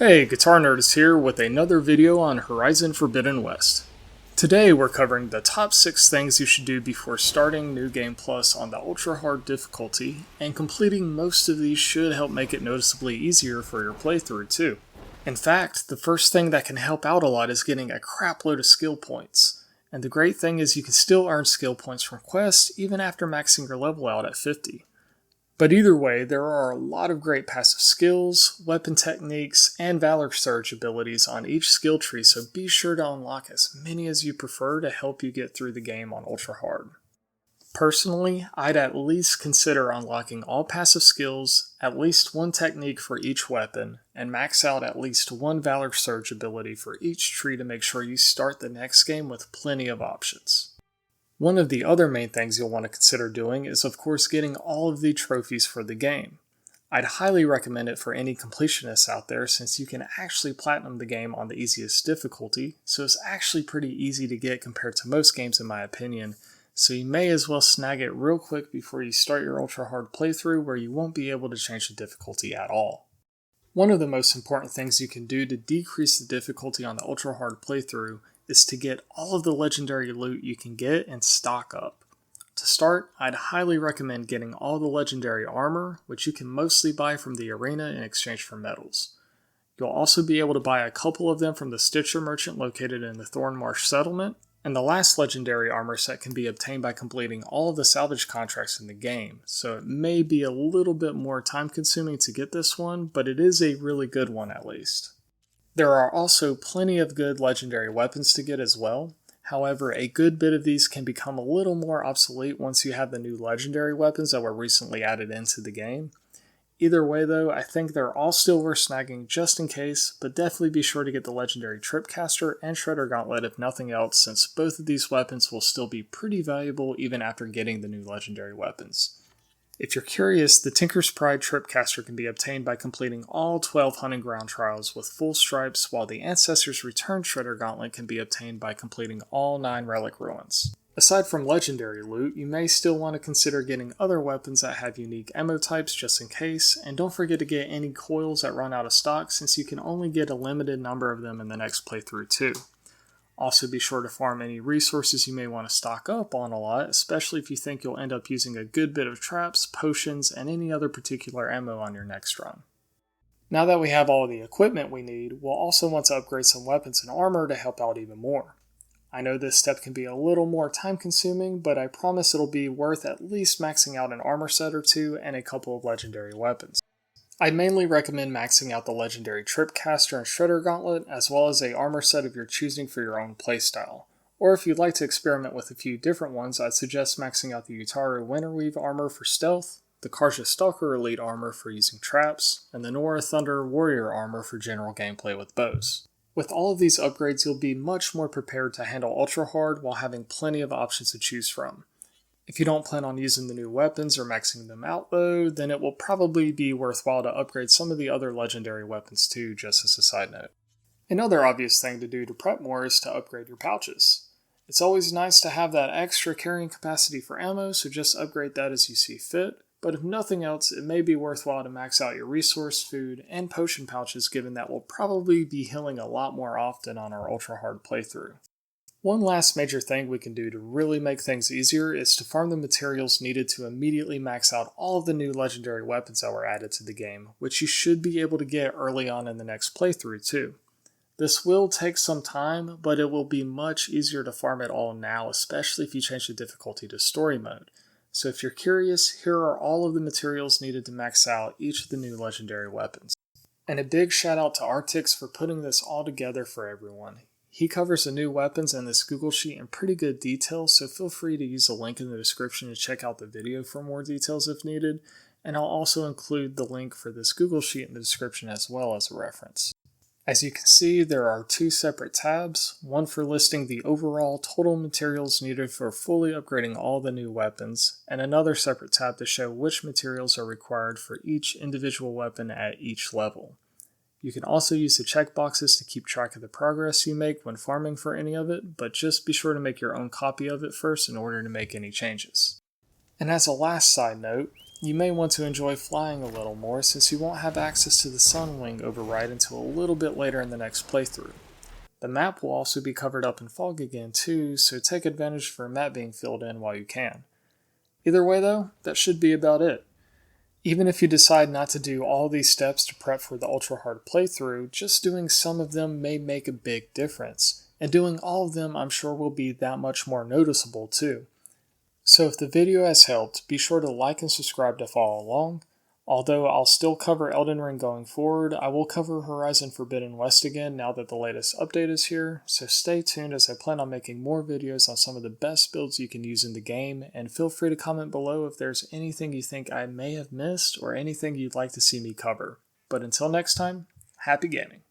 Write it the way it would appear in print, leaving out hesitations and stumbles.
Hey, Guitar Nerd is here with another video on Horizon Forbidden West. Today we're covering the top 6 things you should do before starting New Game Plus on the Ultra Hard difficulty, and completing most of these should help make it noticeably easier for your playthrough too. In fact, the first thing that can help out a lot is getting a crap load of skill points. And the great thing is you can still earn skill points from quests even after maxing your level out at 50. But either way, there are a lot of great passive skills, weapon techniques, and Valor Surge abilities on each skill tree, so be sure to unlock as many as you prefer to help you get through the game on Ultra Hard. Personally, I'd at least consider unlocking all passive skills, at least one technique for each weapon, and max out at least one Valor Surge ability for each tree to make sure you start the next game with plenty of options. One of the other main things you'll want to consider doing is of course getting all of the trophies for the game. I'd highly recommend it for any completionists out there since you can actually platinum the game on the easiest difficulty, so it's actually pretty easy to get compared to most games in my opinion, so you may as well snag it real quick before you start your Ultra Hard playthrough where you won't be able to change the difficulty at all. One of the most important things you can do to decrease the difficulty on the Ultra Hard playthrough is to get all of the legendary loot you can get and stock up. To start, I'd highly recommend getting all the legendary armor, which you can mostly buy from the arena in exchange for medals. You'll also be able to buy a couple of them from the Stitcher merchant located in the Thornmarsh settlement, and the last legendary armor set can be obtained by completing all of the salvage contracts in the game, so it may be a little bit more time consuming to get this one, but it is a really good one at least. There are also plenty of good legendary weapons to get as well. However, a good bit of these can become a little more obsolete once you have the new legendary weapons that were recently added into the game. Either way though, I think they're all still worth snagging just in case, but definitely be sure to get the legendary Tripcaster and Shredder Gauntlet if nothing else, since both of these weapons will still be pretty valuable even after getting the new legendary weapons. If you're curious, the Tinker's Pride Tripcaster can be obtained by completing all 12 Hunting Ground trials with full stripes, while the Ancestor's Return Shredder Gauntlet can be obtained by completing all 9 Relic Ruins. Aside from legendary loot, you may still want to consider getting other weapons that have unique ammo types just in case, and don't forget to get any coils that run out of stock since you can only get a limited number of them in the next playthrough too. Also be sure to farm any resources you may want to stock up on a lot, especially if you think you'll end up using a good bit of traps, potions, and any other particular ammo on your next run. Now that we have all the equipment we need, we'll also want to upgrade some weapons and armor to help out even more. I know this step can be a little more time consuming, but I promise it'll be worth at least maxing out an armor set or two and a couple of legendary weapons. I mainly recommend maxing out the legendary Tripcaster and Shredder Gauntlet, as well as a armor set of your choosing for your own playstyle. Or if you'd like to experiment with a few different ones, I'd suggest maxing out the Utaru Winterweave armor for stealth, the Karja Stalker Elite armor for using traps, and the Nora Thunder Warrior armor for general gameplay with bows. With all of these upgrades, you'll be much more prepared to handle Ultra Hard while having plenty of options to choose from. If you don't plan on using the new weapons or maxing them out though, then it will probably be worthwhile to upgrade some of the other legendary weapons too, just as a side note. Another obvious thing to do to prep more is to upgrade your pouches. It's always nice to have that extra carrying capacity for ammo, so just upgrade that as you see fit, but if nothing else, it may be worthwhile to max out your resource, food, and potion pouches given that we'll probably be healing a lot more often on our Ultra Hard playthrough. One last major thing we can do to really make things easier is to farm the materials needed to immediately max out all of the new legendary weapons that were added to the game, which you should be able to get early on in the next playthrough too. This will take some time, but it will be much easier to farm it all now, especially if you change the difficulty to story mode. So if you're curious, here are all of the materials needed to max out each of the new legendary weapons. And a big shout out to Arktix for putting this all together for everyone. He covers the new weapons in this Google Sheet in pretty good detail, so feel free to use the link in the description to check out the video for more details if needed, and I'll also include the link for this Google Sheet in the description as well as a reference. As you can see, there are 2 separate tabs, one for listing the overall total materials needed for fully upgrading all the new weapons, and another separate tab to show which materials are required for each individual weapon at each level. You can also use the checkboxes to keep track of the progress you make when farming for any of it, but just be sure to make your own copy of it first in order to make any changes. And as a last side note, you may want to enjoy flying a little more since you won't have access to the Sunwing override until a little bit later in the next playthrough. The map will also be covered up in fog again too, so take advantage for a map being filled in while you can. Either way though, that should be about it. Even if you decide not to do all these steps to prep for the ultra hard playthrough, just doing some of them may make a big difference, and doing all of them I'm sure will be that much more noticeable too. So if the video has helped, be sure to like and subscribe to follow along. Although I'll still cover Elden Ring going forward, I will cover Horizon Forbidden West again now that the latest update is here, so stay tuned as I plan on making more videos on some of the best builds you can use in the game, and feel free to comment below if there's anything you think I may have missed or anything you'd like to see me cover. But until next time, happy gaming!